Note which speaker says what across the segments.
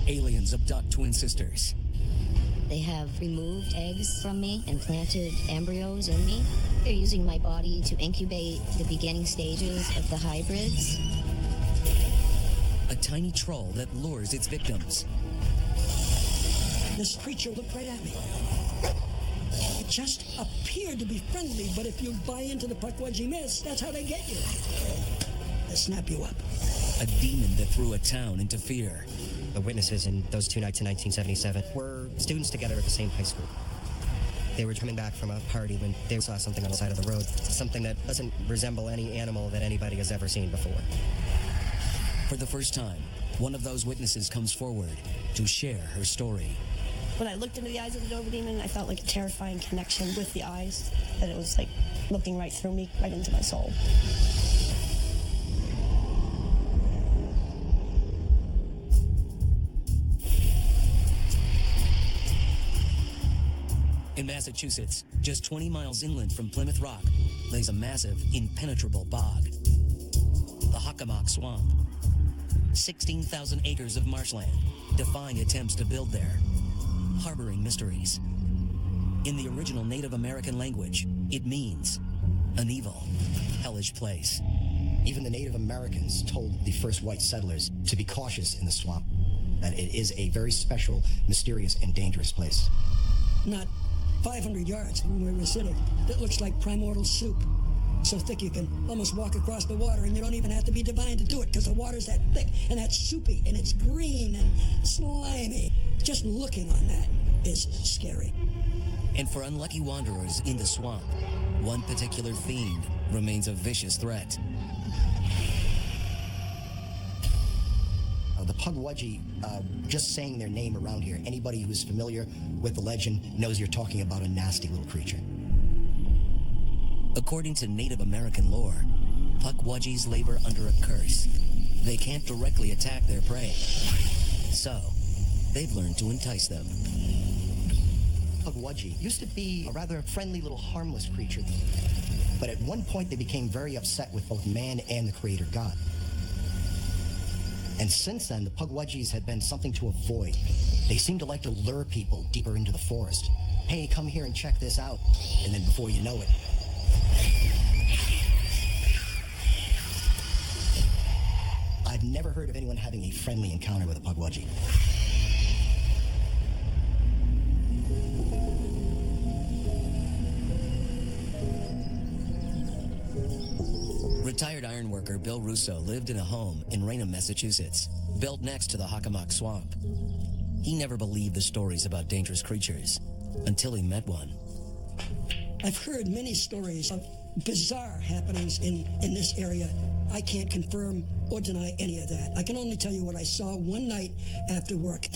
Speaker 1: aliens abduct twin sisters.
Speaker 2: They have removed eggs from me and planted embryos in me. They're using my body to incubate the beginning stages of the hybrids.
Speaker 1: A tiny troll that lures its victims.
Speaker 3: This creature looked right at me. It just appeared to be friendly, but if you buy into the Pukwudgie myths, that's how they get you. They snap you up.
Speaker 1: A demon that threw a town into fear.
Speaker 4: The witnesses in those 2 nights in 1977 were students together at the same high school. They were coming back from a party when they saw something on the side of the road, something that doesn't resemble any animal that anybody has ever seen before.
Speaker 1: For the first time, one of those witnesses comes forward to share her story.
Speaker 5: When I looked into the eyes of the Dover demon, I felt like a terrifying connection with the eyes, that it was like looking right through me, right into my soul.
Speaker 1: In Massachusetts, just 20 miles inland from Plymouth Rock, lays a massive, impenetrable bog. The Hockomock Swamp. 16,000 acres of marshland, defying attempts to build there, harboring mysteries. In the original Native American language, it means an evil, hellish place.
Speaker 6: Even the Native Americans told the first white settlers to be cautious in the swamp, that it is a very special, mysterious, and dangerous place.
Speaker 3: Not 500 yards from where we're sitting, that looks like primordial soup. So thick you can almost walk across the water, and you don't even have to be divine to do it, because the water's that thick and that soupy and it's green and slimy. Just looking on that is scary.
Speaker 1: And for unlucky wanderers in the swamp, one particular fiend remains a vicious threat.
Speaker 6: The Pukwudgie, just saying their name around here, anybody who's familiar with the legend knows you're talking about a nasty little creature.
Speaker 1: According to Native American lore, Pukwudgies labor under a curse. They can't directly attack their prey. So, they've learned to entice them.
Speaker 6: Pukwudgie used to be a rather friendly little harmless creature, but at one point they became very upset with both man and the creator God. And since then, the Pukwudgies had been something to avoid. They seem to like to lure people deeper into the forest. Hey, come here and check this out. And then before you know it, I've never heard of anyone having a friendly encounter with a Pukwudgie.
Speaker 1: Retired ironworker Bill Russo lived in a home in Raynham, Massachusetts, built next to the Hockomock Swamp. He never believed the stories about dangerous creatures until he met one.
Speaker 3: I've heard many stories of bizarre happenings in this area. I can't confirm or deny any of that. I can only tell you what I saw one night after work.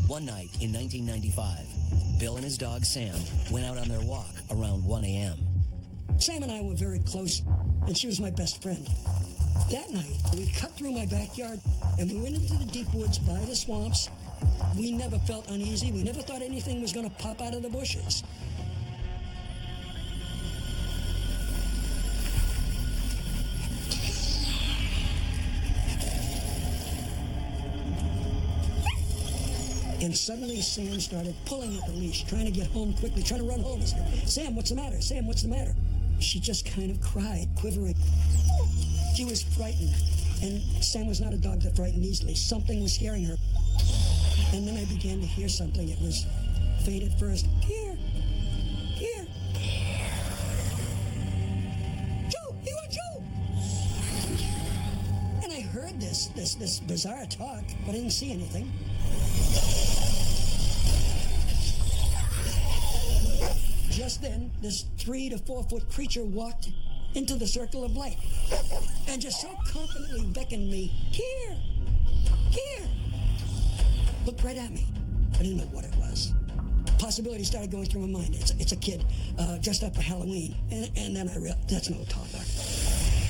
Speaker 1: One night in 1995, Bill and his dog Sam went out on their walk around 1 a.m.
Speaker 3: Sam and I were very close, and she was my best friend. That night, we cut through my backyard, and we went into the deep woods by the swamps. We never felt uneasy. We never thought anything was going to pop out of the bushes. And suddenly Sam started pulling at the leash, trying to get home quickly, trying to run home. I said, Sam, what's the matter? Sam, what's the matter? She just kind of cried, quivering. She was frightened. And Sam was not a dog that frightened easily. Something was scaring her. And then I began to hear something. It was faint at first. Here. Here. Joe! He went Joe! And I heard this bizarre talk, but I didn't see anything. Just then, this 3 to 4 foot creature walked into the circle of light and just so confidently beckoned me, here, here. Looked right at me. I didn't know what it was. Possibility started going through my mind. It's a kid dressed up for Halloween. And then I realized, that's no toddler.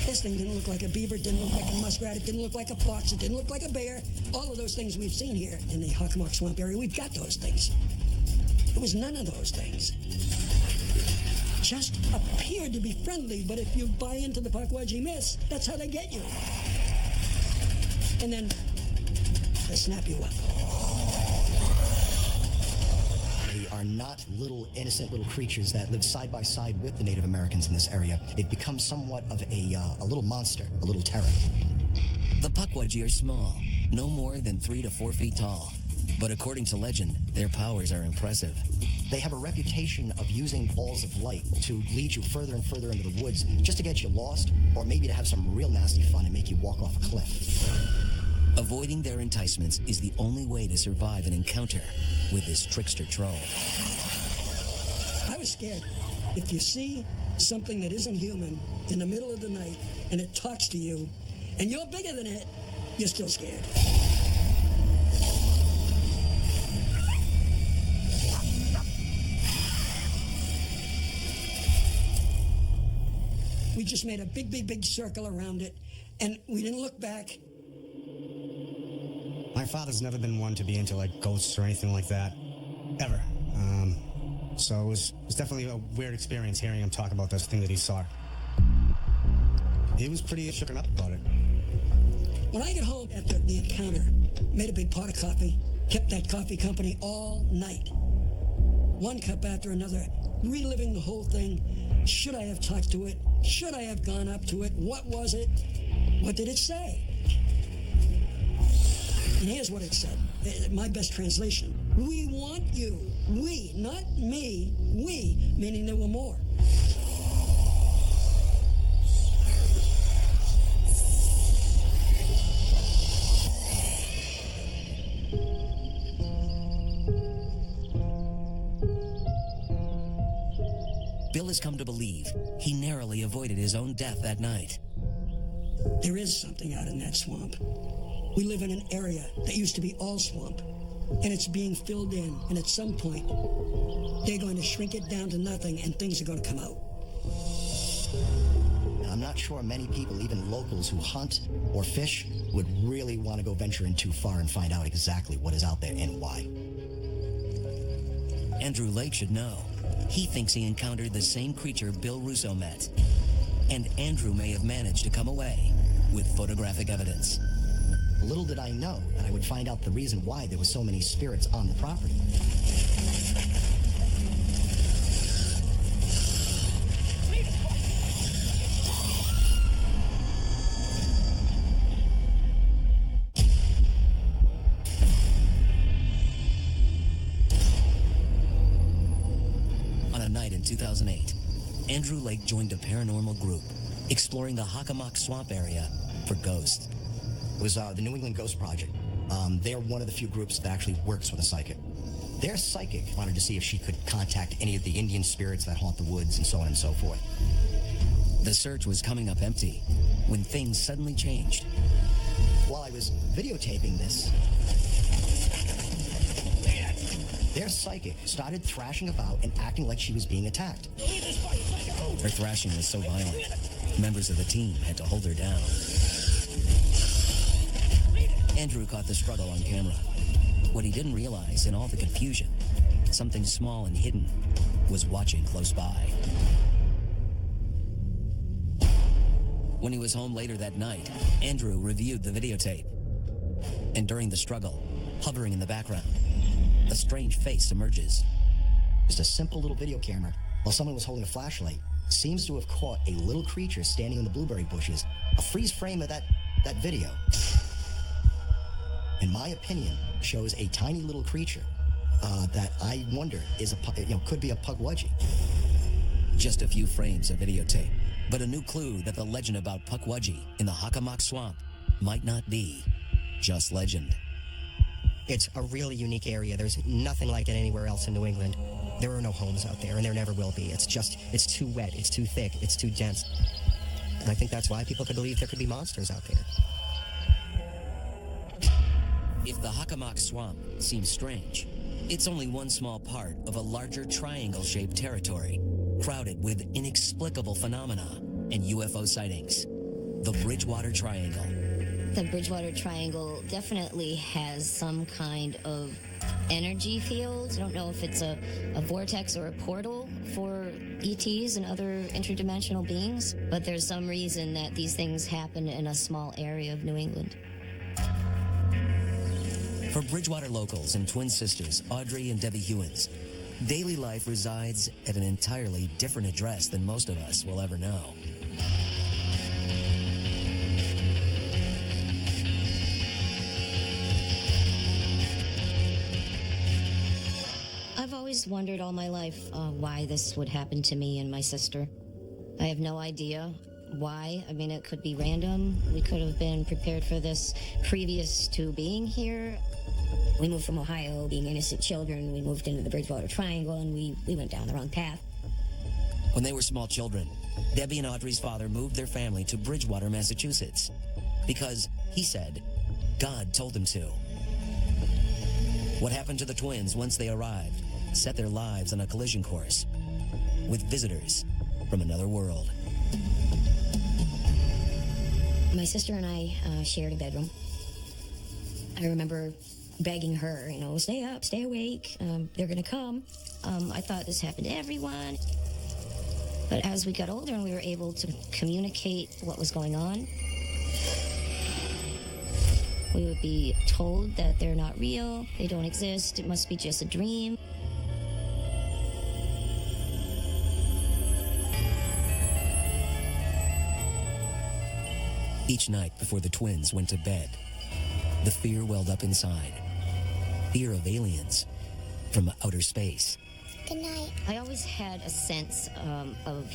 Speaker 3: This thing didn't look like a beaver, didn't look like a muskrat, it didn't look like a fox, it didn't look like a bear. All of those things we've seen here in the Hockomock Swamp area, we've got those things. It was none of those things. Just appeared to be friendly, but if you buy into the Pukwudgie myths, that's how they get you. and then they snap you up.
Speaker 6: They are not little, innocent little creatures that live side by side with the Native Americans in this area. They've become somewhat of a little monster, a little terror.
Speaker 1: The Pukwudgie are small, no more than 3 to 4 feet tall. But according to legend, their powers are impressive.
Speaker 6: They have a reputation of using balls of light to lead you further and further into the woods just to get you lost, or maybe to have some real nasty fun and make you walk off a cliff.
Speaker 1: Avoiding their enticements is the only way to survive an encounter with this trickster troll.
Speaker 3: I was scared. If you see something that isn't human in the middle of the night and it talks to you and you're bigger than it, you're still scared. We just made a big circle around it, and we didn't look back.
Speaker 7: My father's never been one to be into like ghosts or anything like that, ever. So it was definitely a weird experience hearing him talk about this thing that he saw. He was pretty shooken up about it.
Speaker 3: When I got home after the encounter, made a big pot of coffee, kept that coffee company all night. One cup after another, reliving the whole thing. Should I have talked to it? Should I have gone up to it? What was it? What did it say? And here's what it said. My best translation. We want you. We, not me. We, meaning there were more.
Speaker 1: Bill has come to believe he narrowly avoided his own death that night.
Speaker 3: There is something out in that swamp. We live in an area that used to be all swamp, and it's being filled in, and at some point, they're going to shrink it down to nothing, and things are going to come out.
Speaker 6: I'm not sure many people, even locals who hunt or fish, would really want to go venture in too far and find out exactly what is out there and why.
Speaker 1: Andrew Lake should know. He thinks he encountered the same creature Bill Russo met. And Andrew may have managed to come away with photographic evidence.
Speaker 6: Little did I know that I would find out the reason why there were so many spirits on the property.
Speaker 1: On a night in 2008, Andrew Lake joined a paranormal group exploring the Hockomock Swamp area for ghosts.
Speaker 6: It was the New England Ghost Project. They're one of the few groups that actually works with a psychic. Their psychic wanted to see if she could contact any of the Indian spirits that haunt the woods and so on and so forth.
Speaker 1: The search was coming up empty when things suddenly changed.
Speaker 6: While I was videotaping this, their psychic started thrashing about and acting like she was being attacked.
Speaker 1: Her thrashing was so violent, members of the team had to hold her down. Andrew caught the struggle on camera. What he didn't realize in all the confusion, something small and hidden was watching close by. When he was home later that night, Andrew reviewed the videotape. And during the struggle, hovering in the background, a strange face emerges.
Speaker 6: Just a simple little video camera, while someone was holding a flashlight, seems to have caught a little creature standing in the blueberry bushes. A freeze frame of that video, in my opinion, shows a tiny little creature that I wonder is could be a Pukwudgie.
Speaker 1: Just a few frames of videotape, but a new clue that the legend about Pukwudgie in the Hockomock Swamp might not be just legend.
Speaker 4: It's a really unique area. There's nothing like it anywhere else in New England. There are no homes out there, and there never will be. It's too wet, it's too thick, it's too dense. And I think that's why people could believe there could be monsters out there.
Speaker 1: If the Hockomock Swamp seems strange, it's only one small part of a larger triangle-shaped territory, crowded with inexplicable phenomena and UFO sightings. The Bridgewater Triangle.
Speaker 2: The Bridgewater Triangle definitely has some kind of energy field. I don't know if it's a vortex or a portal for ETs and other interdimensional beings, but there's some reason that these things happen in a small area of New England.
Speaker 1: For Bridgewater locals and twin sisters Audrey and Debbie Hewins, daily life resides at an entirely different address than most of us will ever know.
Speaker 2: I've always wondered all my life why this would happen to me and my sister. I have no idea why. I mean, it could be random. We could have been prepared for this previous to being here.
Speaker 8: We moved from Ohio, being innocent children. We moved into the Bridgewater Triangle, and we went down the wrong path.
Speaker 1: When they were small children, Debbie and Audrey's father moved their family to Bridgewater, Massachusetts, because, he said, God told him to. What happened to the twins once they arrived set their lives on a collision course with visitors from another world.
Speaker 8: My sister and I shared a bedroom. I remember begging her, stay up, stay awake, they're gonna come.
Speaker 2: I thought this happened to everyone. But as we got older and we were able to communicate what was going on, we would be told that they're not real, they don't exist, it must be just a dream.
Speaker 1: Each night before the twins went to bed, the fear welled up inside. Fear of aliens from outer space.
Speaker 2: Good night. I always had a sense of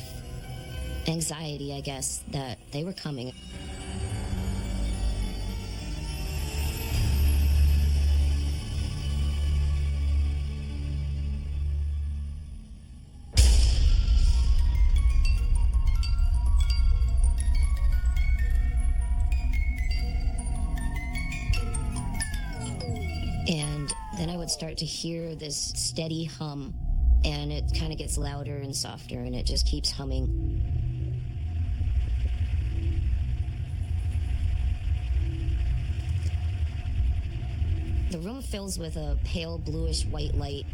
Speaker 2: anxiety, I guess, that they were coming. And then I would start to hear this steady hum, and it kind of gets louder and softer, and it just keeps humming. The room fills with a pale bluish white light.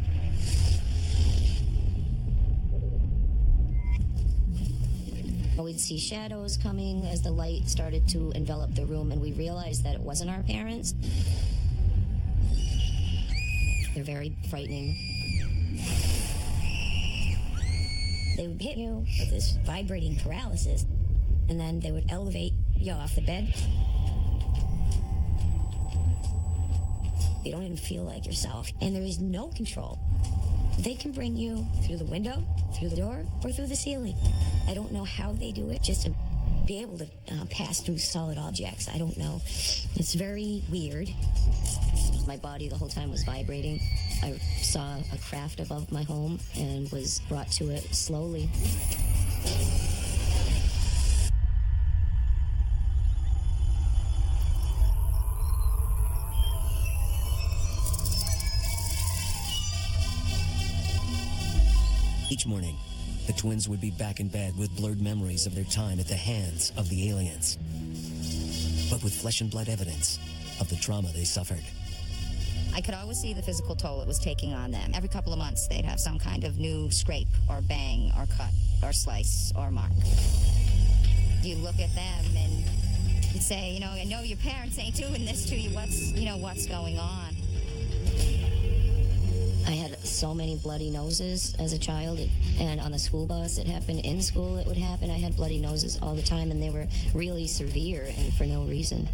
Speaker 2: We'd see shadows coming as the light started to envelop the room, and we realized that it wasn't our parents. They're very frightening.
Speaker 8: They would hit you with this vibrating paralysis, and then they would elevate you off the bed. You don't even feel like yourself, and there is no control. They can bring you through the window, through the door, or through the ceiling. I don't know how they do it, just to be able to pass through solid objects. I don't know. It's very weird. My body the whole time was vibrating. I saw a craft above my home and was brought to it slowly.
Speaker 1: Each morning, the twins would be back in bed with blurred memories of their time at the hands of the aliens, but with flesh and blood evidence of the trauma they suffered.
Speaker 9: I could always see the physical toll it was taking on them. Every couple of months, they'd have some kind of new scrape or bang or cut or slice or mark. You look at them and you'd say, I know your parents ain't doing this to you. What's going on?
Speaker 2: I had so many bloody noses as a child, and on the school bus, it happened. In school, it would happen. I had bloody noses all the time, and they were really severe and for no reason.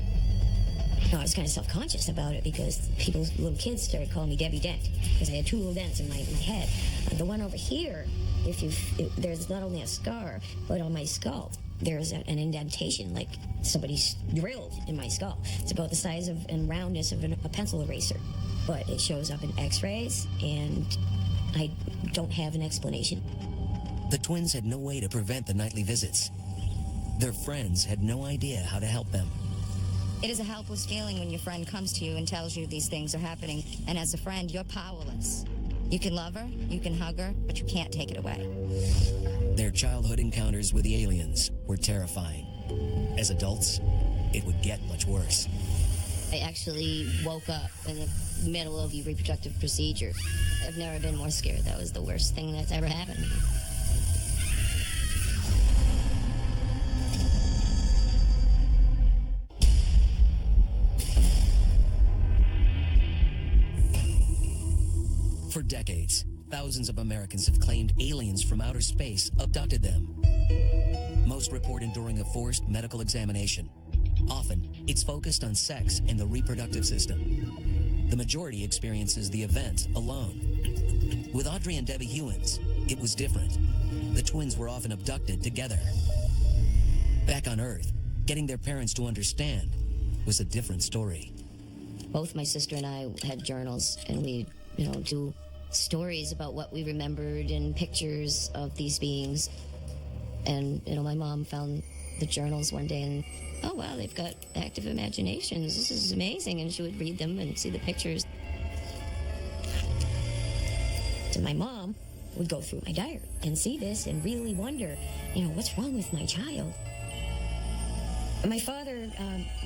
Speaker 8: I was kind of self-conscious about it because little kids started calling me Debbie Dent because I had two little dents in my head. The one over here, there's not only a scar, but on my skull, there's an indentation, like somebody's drilled in my skull. It's about the size of and roundness of a pencil eraser, but it shows up in x-rays, and I don't have an explanation.
Speaker 1: The twins had no way to prevent the nightly visits. Their friends had no idea how to help them.
Speaker 9: It is a helpless feeling when your friend comes to you and tells you these things are happening, and as a friend, you're powerless. You can love her, you can hug her, but you can't take it away.
Speaker 1: Their childhood encounters with the aliens were terrifying. As adults, it would get much worse.
Speaker 2: I actually woke up in the middle of the reproductive procedure. I've never been more scared. That was the worst thing that's ever happened to me.
Speaker 1: decades, thousands of Americans have claimed aliens from outer space abducted them. Most report enduring a forced medical examination. Often, it's focused on sex and the reproductive system. The majority experiences the event alone. With Audrey and Debbie Hewins, it was different. The twins were often abducted together. Back on Earth, getting their parents to understand was a different story.
Speaker 2: Both my sister and I had journals, and we, do stories about what we remembered and pictures of these beings. And, my mom found the journals one day and, oh, wow, they've got active imaginations. This is amazing. And she would read them and see the pictures.
Speaker 8: So my mom would go through my diary and see this and really wonder, what's wrong with my child? My father,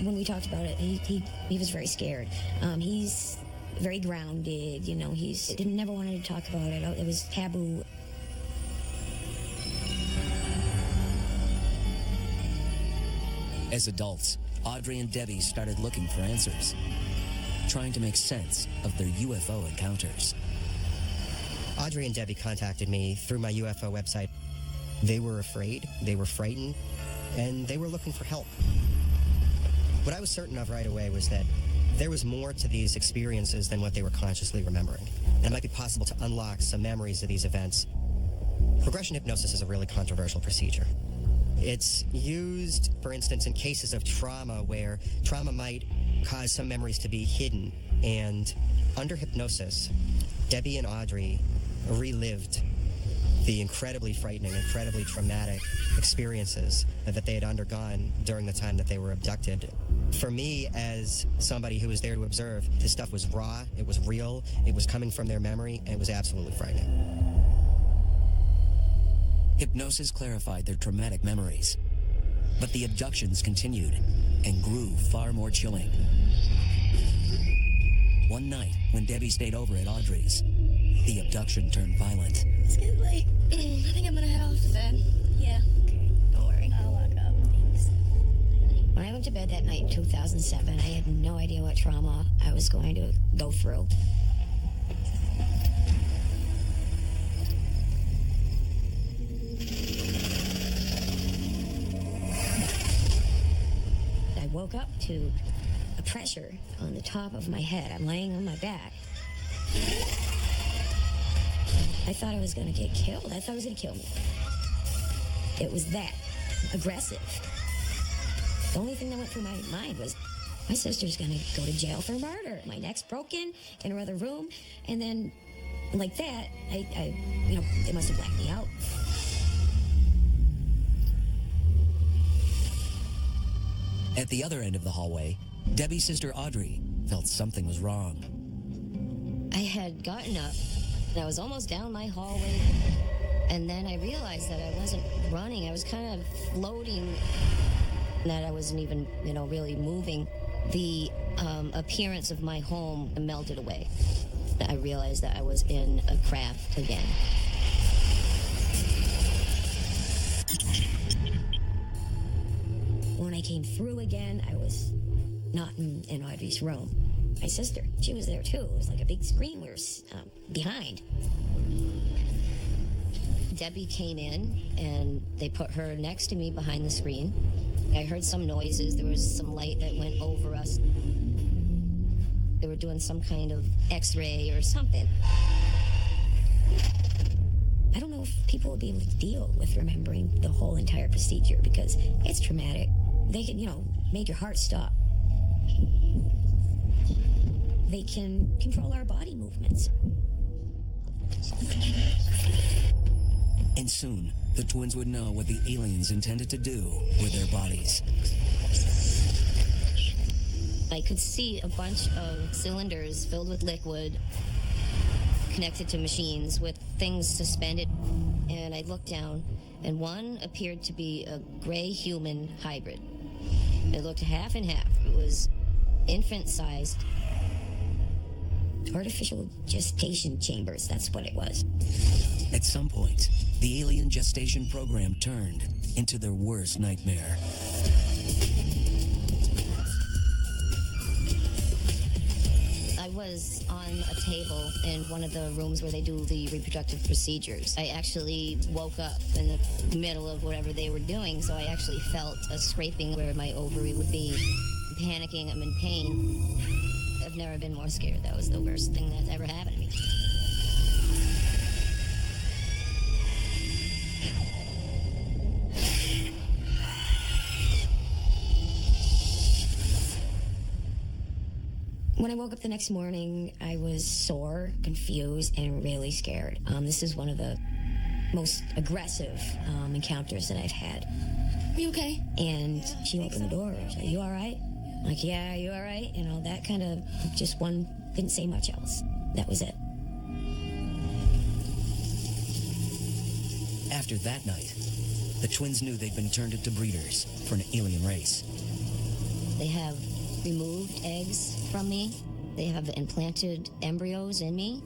Speaker 8: when we talked about it, he was very scared. He's very grounded, he never wanted to talk about it. It was taboo.
Speaker 1: As adults, Audrey and Debbie started looking for answers, trying to make sense of their UFO encounters.
Speaker 4: Audrey and Debbie contacted me through my UFO website. They were afraid, they were frightened, and they were looking for help. What I was certain of right away was that there was more to these experiences than what they were consciously remembering. And it might be possible to unlock some memories of these events. Regression hypnosis is a really controversial procedure. It's used, for instance, in cases of trauma where trauma might cause some memories to be hidden. And under hypnosis, Debbie and Audrey relived the incredibly frightening, incredibly traumatic experiences that they had undergone during the time that they were abducted. For me, as somebody who was there to observe, this stuff was raw, it was real, it was coming from their memory, and it was absolutely frightening.
Speaker 1: Hypnosis clarified their traumatic memories, but the abductions continued and grew far more chilling. One night, when Debbie stayed over at Audrey's, the abduction turned violent.
Speaker 5: It's getting late. I think I'm gonna head off to bed. Yeah.
Speaker 8: Okay, don't worry.
Speaker 5: I'll lock up. Thanks.
Speaker 8: When I went to bed that night in 2007, I had no idea what trauma I was going to go through. I woke up to a pressure on the top of my head. I'm laying on my back. I thought I was going to get killed. I thought it was going to kill me. It was that aggressive. The only thing that went through my mind was, my sister's going to go to jail for murder. My neck's broken in her other room. And then, like that, it must have blacked me out.
Speaker 1: At the other end of the hallway, Debbie's sister Audrey felt something was wrong.
Speaker 2: I had gotten up, and I was almost down my hallway, and then I realized that I wasn't running. I was kind of floating, that I wasn't even, really moving. The appearance of my home melted away. I realized that I was in a craft again.
Speaker 8: When I came through again, I was not in Audrey's room. My sister, she was there too. It was like a big screen we were behind.
Speaker 2: Debbie came in, and they put her next to me behind the screen. I heard some noises. There was some light that went over us. They were doing some kind of x-ray or something.
Speaker 8: I don't know if people would be able to deal with remembering the whole entire procedure because it's traumatic. They can, make your heart stop. They can control our body movements.
Speaker 1: And soon, the twins would know what the aliens intended to do with their bodies.
Speaker 2: I could see a bunch of cylinders filled with liquid connected to machines with things suspended. And I looked down, and one appeared to be a gray human hybrid. It looked half and half. It was infant-sized.
Speaker 8: Artificial gestation chambers, that's what it was.
Speaker 1: At some point, the alien gestation program turned into their worst nightmare.
Speaker 2: I was on a table in one of the rooms where they do the reproductive procedures. I actually woke up in the middle of whatever they were doing, so I actually felt a scraping where my ovary would be. Panicking, I'm in pain. I've never been more scared. That was the worst thing that's ever happened to me.
Speaker 8: When I woke up the next morning, I was sore, confused, and really scared. This is one of the most aggressive encounters that I've had.
Speaker 2: Are you okay?
Speaker 8: And she opened the door. She said, "You all right?" I'm like, "Yeah, you all right?" You know, that kind of just one, didn't say much else. That was it.
Speaker 1: After that night, the twins knew they'd been turned into breeders for an alien race.
Speaker 2: They have removed eggs from me. They have implanted embryos in me.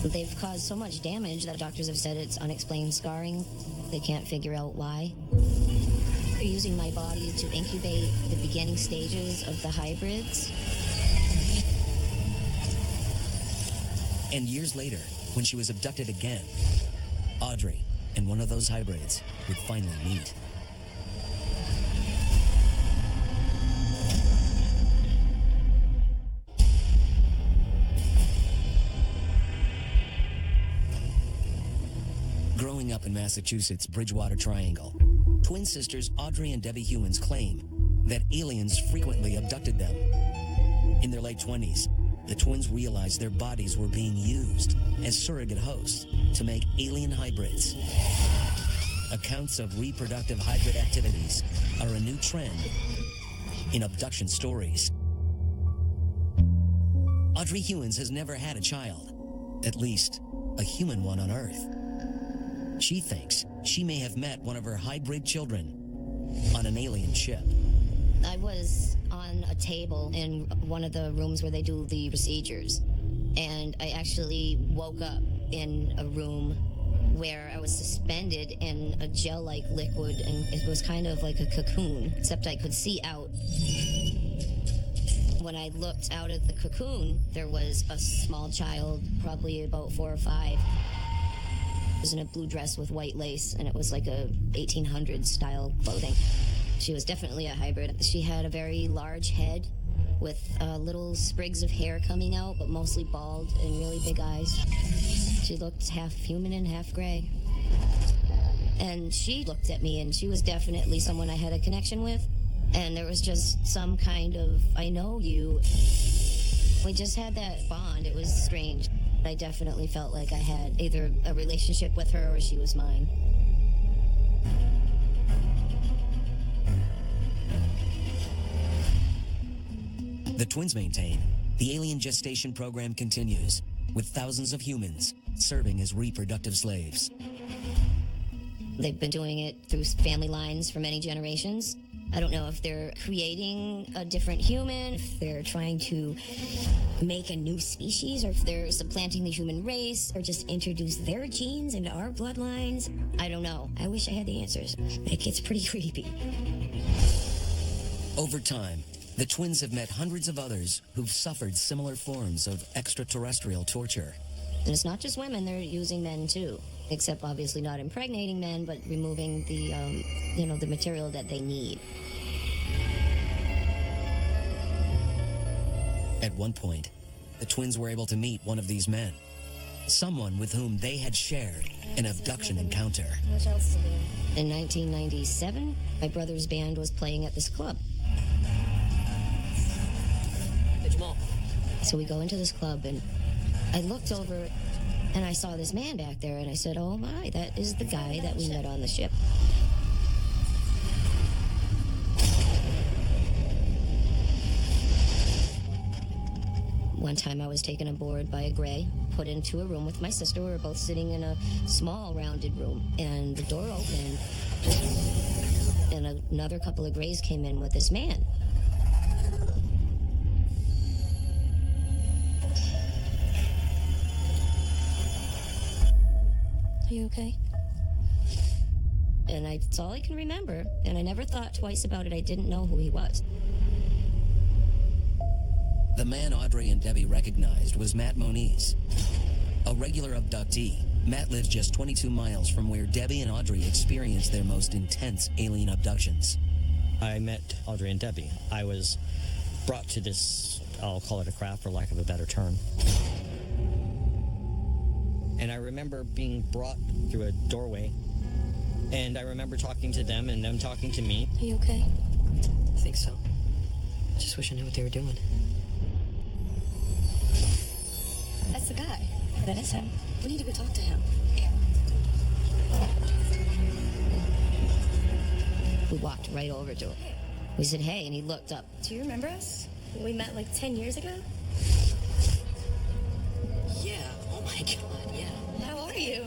Speaker 2: They've caused so much damage that doctors have said it's unexplained scarring. They can't figure out why. They're using my body to incubate the beginning stages of the hybrids.
Speaker 1: And years later, when she was abducted again, Audrey and one of those hybrids would finally meet. Growing up in Massachusetts' Bridgewater Triangle, twin sisters Audrey and Debbie Hewins claim that aliens frequently abducted them. In their late 20s, the twins realized their bodies were being used as surrogate hosts to make alien hybrids. Accounts of reproductive hybrid activities are a new trend in abduction stories. Audrey Hewins has never had a child, at least a human one on Earth. She thinks she may have met one of her hybrid children on an alien ship.
Speaker 2: I was on a table in one of the rooms where they do the procedures, and I actually woke up in a room where I was suspended in a gel-like liquid, and it was kind of like a cocoon, except I could see out. When I looked out of the cocoon, there was a small child, probably about 4 or 5. Was in a blue dress with white lace, and it was like a 1800s style clothing. She was definitely a hybrid. She had a very large head with little sprigs of hair coming out, but mostly bald and really big eyes. She looked half human and half gray. And she looked at me, and she was definitely someone I had a connection with. And there was just some kind of, I know you. We just had that bond. It was strange. I definitely felt like I had either a relationship with her or she was mine.
Speaker 1: The twins maintain the alien gestation program continues, with thousands of humans serving as reproductive slaves.
Speaker 2: They've been doing it through family lines for many generations. I don't know if they're creating a different human,
Speaker 8: If they're trying to make a new species, or if they're supplanting the human race, or just introduce their genes into our bloodlines.
Speaker 2: I don't know.
Speaker 8: I wish I had the answers. It gets pretty creepy.
Speaker 1: Over time, the twins have met hundreds of others who've suffered similar forms of extraterrestrial torture.
Speaker 2: And it's not just women, they're using men too. Except obviously not impregnating men, but removing the, the material that they need.
Speaker 1: At one point, the twins were able to meet one of these men, someone with whom they had shared an abduction encounter.
Speaker 2: What else to do? In 1997, my brother's band was playing at this club. So we go into this club, and I looked over, and I saw this man back there, and I said, "Oh my, that is the guy that we met on the ship." One time I was taken aboard by a gray, put into a room with my sister. We were both sitting in a small rounded room, and the door opened, and another couple of grays came in with this man. Are you okay? And it's all I can remember, and I never thought twice about it. I didn't know who he was.
Speaker 1: The man Audrey and Debbie recognized was Matt Moniz. A regular abductee, Matt lives just 22 miles from where Debbie and Audrey experienced their most intense alien abductions.
Speaker 10: I met Audrey and Debbie. I was brought to this, I'll call it a craft for lack of a better term. And I remember being brought through a doorway, and I remember talking to them and them talking to me.
Speaker 2: Are you okay?
Speaker 4: I think so. I just wish I knew what they were doing.
Speaker 5: That's the guy. That is him. We need to go talk to him.
Speaker 2: We walked right over to him. We said, hey, and he looked up.
Speaker 5: Do you remember us? We met like 10 years ago?
Speaker 4: Yeah, oh my God, yeah.
Speaker 5: How are you?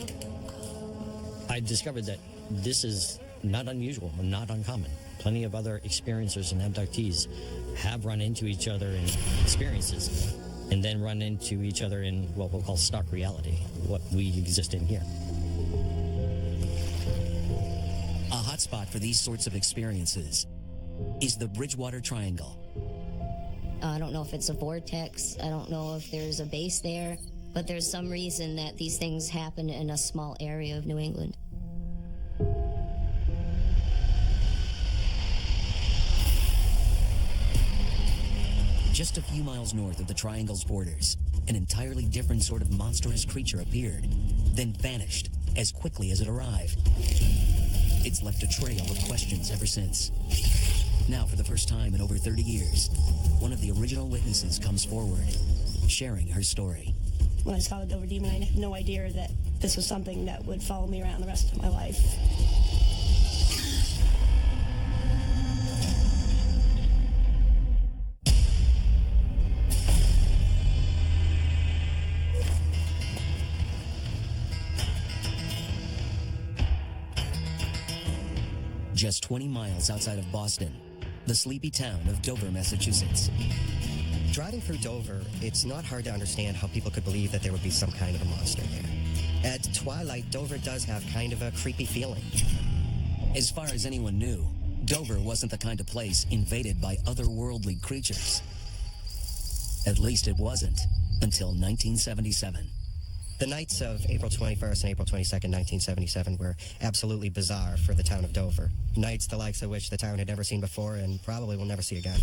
Speaker 10: I discovered that this is not unusual and not uncommon. Plenty of other experiencers and abductees have run into each other in experiences and then run into each other in what we'll call stark reality, what we exist in here.
Speaker 1: A hotspot for these sorts of experiences is the Bridgewater Triangle.
Speaker 2: I don't know if it's a vortex. I don't know if there's a base there. But there's some reason that these things happen in a small area of New England.
Speaker 1: Just a few miles north of the triangle's borders, an entirely different sort of monstrous creature appeared, then vanished as quickly as it arrived. It's left a trail of questions ever since. Now, for the first time in over 30 years, one of the original witnesses comes forward, sharing her story.
Speaker 5: When I saw the Dover Demon, I had no idea that this was something that would follow me around the rest of my life.
Speaker 1: Just 20 miles outside of Boston, the sleepy town of Dover, Massachusetts.
Speaker 4: Driving through Dover, it's not hard to understand how people could believe that there would be some kind of a monster there. At twilight, Dover does have kind of a creepy feeling.
Speaker 1: As far as anyone knew, Dover wasn't the kind of place invaded by otherworldly creatures. At least it wasn't until 1977.
Speaker 4: The nights of April 21st and April 22nd, 1977 were absolutely bizarre for the town of Dover. Nights the likes of which the town had never seen before and probably will never see again.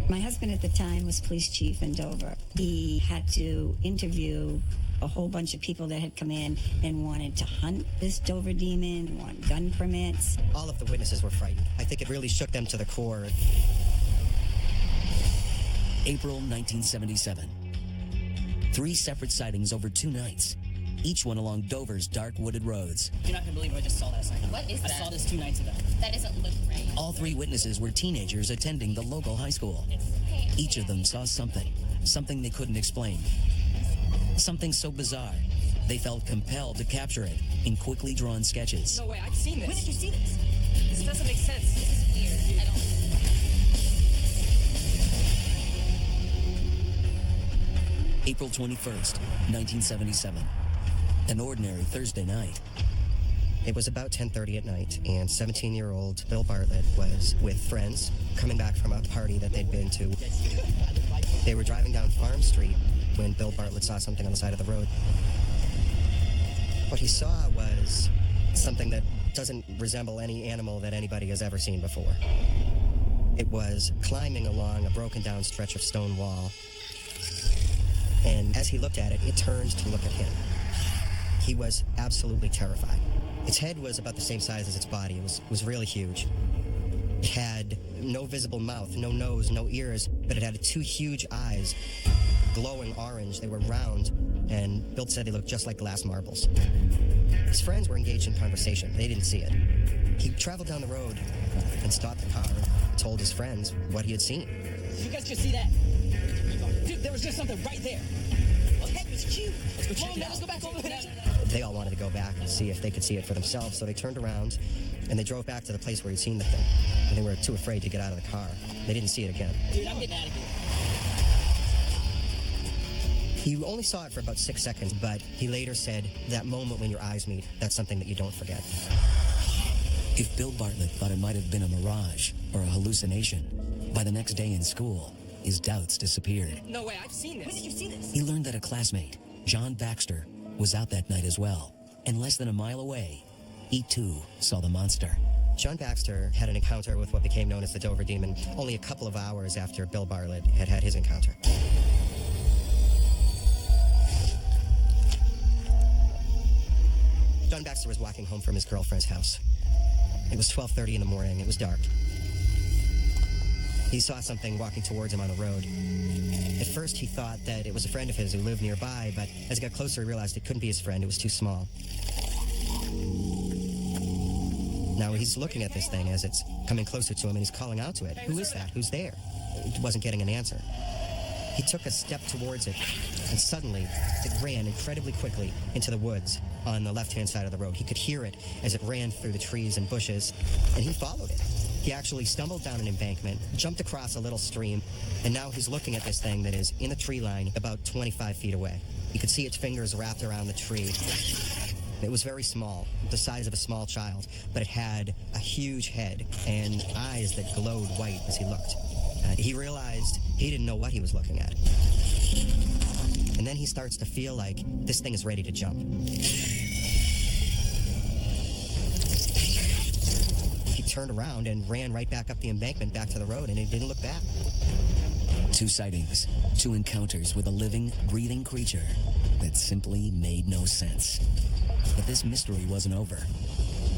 Speaker 11: My husband at the time was police chief in Dover. He had to interview a whole bunch of people that had come in and wanted to hunt this Dover demon and want gun permits.
Speaker 4: All of the witnesses were frightened. I think it really shook them to the core.
Speaker 1: April 1977. 3 separate sightings over 2 nights, each one along Dover's dark wooded roads.
Speaker 12: You're not gonna believe what I just saw last night.
Speaker 13: What is that?
Speaker 12: I saw this 2 nights ago.
Speaker 13: That doesn't look right.
Speaker 1: All 3 witnesses were teenagers attending the local high school. Each of them saw something they couldn't explain. Something so bizarre, they felt compelled to capture it in quickly drawn sketches.
Speaker 12: No way, I've seen this.
Speaker 13: When did you see this?
Speaker 12: This doesn't make sense.
Speaker 13: This is weird. I don't.
Speaker 1: April 21st, 1977. An ordinary Thursday night.
Speaker 4: It was about 10:30 at night, and 17-year-old Bill Bartlett was with friends coming back from a party that they'd been to. They were driving down Farm Street when Bill Bartlett saw something on the side of the road. What he saw was something that doesn't resemble any animal that anybody has ever seen before. It was climbing along a broken down stretch of stone wall. And as he looked at it, it turned to look at him. He was absolutely terrified. Its head was about the same size as its body. It was really huge. It had no visible mouth, no nose, no ears, but it had 2 huge eyes, glowing orange. They were round, and Bill said they looked just like glass marbles. His friends were engaged in conversation. They didn't see it. He traveled down the road and stopped the car and told his friends what he had seen.
Speaker 12: Did you guys just see that? Dude, there was just something right there. Oh, heck, it was cute. Let's go check it out. Let's go back over there.
Speaker 4: They all wanted to go back and see if they could see it for themselves, so they turned around and they drove back to the place where he'd seen the thing. And they were too afraid to get out of the car. They didn't see it again.
Speaker 12: Dude, I'm getting out of here.
Speaker 4: He only saw it for about 6 seconds, but he later said, that moment when your eyes meet, that's something that you don't forget.
Speaker 1: If Bill Bartlett thought it might have been a mirage or a hallucination, by the next day in school, his doubts disappeared.
Speaker 12: No way, I've seen this. When did you see this?
Speaker 1: He learned that a classmate, John Baxter, was out that night as well. And less than a mile away, he too saw the monster.
Speaker 4: John Baxter had an encounter with what became known as the Dover Demon only a couple of hours after Bill Bartlett had had his encounter. John Baxter was walking home from his girlfriend's house. It was 12:30 in the morning. It was dark. He saw something walking towards him on the road. At first, he thought that it was a friend of his who lived nearby, but as he got closer, he realized it couldn't be his friend. It was too small. Now he's looking at this thing as it's coming closer to him, and he's calling out to it. Who is that? Who's there? He wasn't getting an answer. He took a step towards it, and suddenly it ran incredibly quickly into the woods on the left-hand side of the road. He could hear it as it ran through the trees and bushes, and he followed it. He actually stumbled down an embankment, jumped across a little stream, and now he's looking at this thing that is in the tree line about 25 feet away. You could see its fingers wrapped around the tree. It was very small, the size of a small child, but it had a huge head and eyes that glowed white as he looked. He realized he didn't know what he was looking at. And then he starts to feel like this thing is ready to jump. He turned around and ran right back up the embankment back to the road, and he didn't look back.
Speaker 1: 2 sightings, 2 encounters with a living, breathing creature that simply made no sense. But this mystery wasn't over.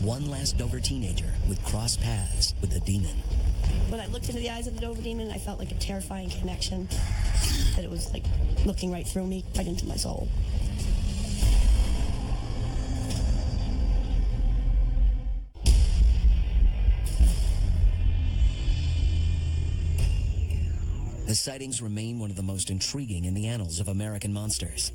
Speaker 1: One last Dover teenager would cross paths with the demon.
Speaker 5: When I looked into the eyes of the Dover Demon, I felt like a terrifying connection. That it was like looking right through me, right into my soul.
Speaker 1: The sightings remain one of the most intriguing in the annals of American monsters.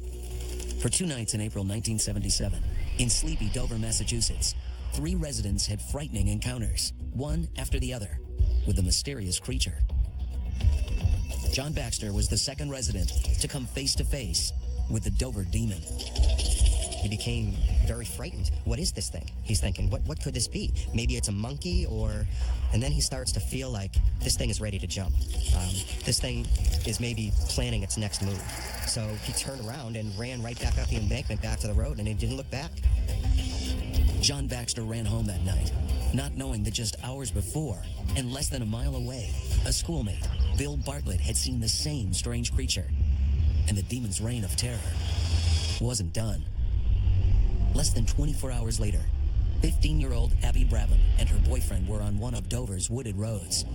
Speaker 1: For 2 nights in April 1977, in sleepy Dover, Massachusetts, 3 residents had frightening encounters, one after the other, with the mysterious creature. John Baxter was the second resident to come face to face with the Dover Demon.
Speaker 4: He became very frightened. What is this thing? He's thinking, what could this be? Maybe it's a monkey or... And then he starts to feel like this thing is ready to jump. This thing is maybe planning its next move. So he turned around and ran right back up the embankment back to the road, and he didn't look back.
Speaker 1: John Baxter ran home that night, not knowing that just hours before, and less than a mile away, a schoolmate, Bill Bartlett, had seen the same strange creature. And the demon's reign of terror wasn't done. Less than 24 hours later, 15-year-old Abby Brabham and her boyfriend were on one of Dover's wooded roads.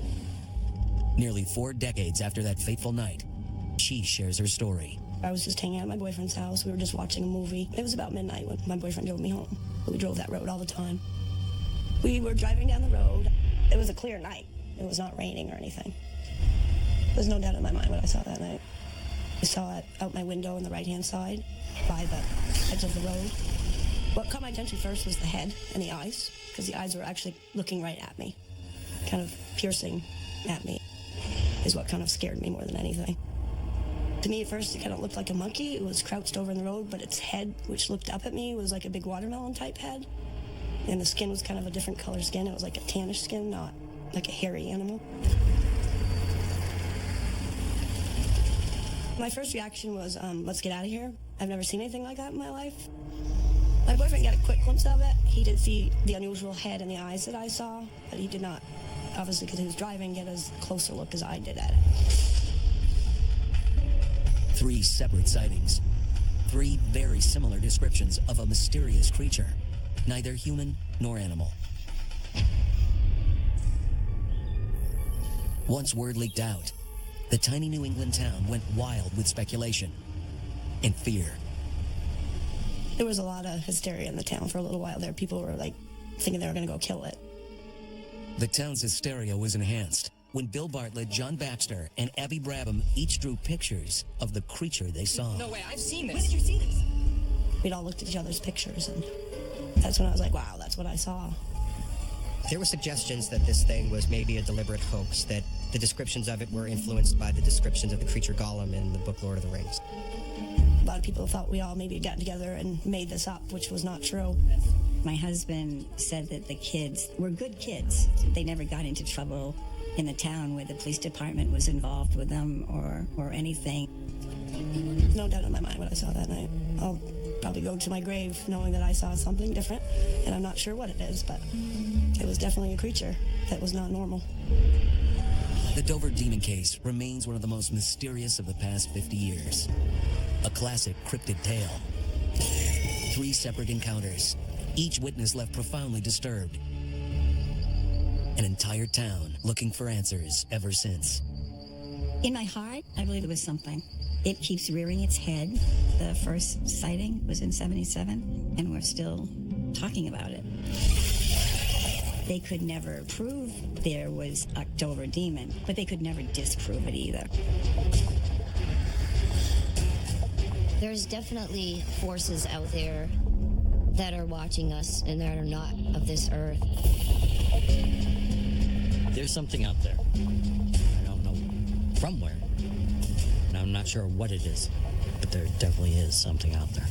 Speaker 1: Nearly 4 decades after that fateful night, she shares her story.
Speaker 5: I was just hanging out at my boyfriend's house. We were just watching a movie. It was about midnight when my boyfriend drove me home. We drove that road all the time. We were driving down the road. It was a clear night. It was not raining or anything. There's no doubt in my mind what I saw that night. I saw it out my window on the right-hand side by the edge of the road. What caught my attention first was the head and the eyes, because the eyes were actually looking right at me, kind of piercing at me, is what kind of scared me more than anything. To me, at first, it kind of looked like a monkey. It was crouched over in the road, but its head, which looked up at me, was like a big watermelon-type head. And the skin was kind of a different color skin. It was like a tannish skin, not like a hairy animal. My first reaction was, let's get out of here. I've never seen anything like that in my life. My boyfriend got a quick glimpse of it. He did see the unusual head and the eyes that I saw, but he did not, obviously because he was driving, get as close a look as I did at it.
Speaker 1: 3 separate sightings. 3 very similar descriptions of a mysterious creature, neither human nor animal. Once word leaked out, the tiny New England town went wild with speculation and fear.
Speaker 5: There was a lot of hysteria in the town for a little while there. People were like thinking they were going to go kill it.
Speaker 1: The town's hysteria was enhanced when Bill Bartlett, John Baxter, and Abby Brabham each drew pictures of the creature they saw.
Speaker 12: No way, I've seen this.
Speaker 5: When did you see this? We'd all looked at each other's pictures, and that's when I was like, wow, that's what I saw.
Speaker 4: There were suggestions that this thing was maybe a deliberate hoax, that the descriptions of it were influenced by the descriptions of the creature Gollum in the book Lord of the Rings.
Speaker 5: A lot of people thought we all maybe got together and made this up, which was not true.
Speaker 11: My husband said that the kids were good kids. They never got into trouble. in the town where the police department was involved with them or anything.
Speaker 5: No doubt in my mind what I saw that night. I'll probably go to my grave knowing that I saw something different, and I'm not sure what it is, but it was definitely a creature that was not normal.
Speaker 1: The Dover Demon case remains one of the most mysterious of the past 50 years. A classic cryptid tale. 3 separate encounters, each witness left profoundly disturbed. An entire town looking for answers ever since.
Speaker 11: In my heart, I believe it was something. It keeps rearing its head. The first sighting was in 77, and we're still talking about it. They could never prove there was a Dover demon, but they could never disprove it either.
Speaker 2: There's definitely forces out there that are watching us and that are not of this earth.
Speaker 10: There's something out there. I don't know from where. And I'm not sure what it is, but there definitely is something out there.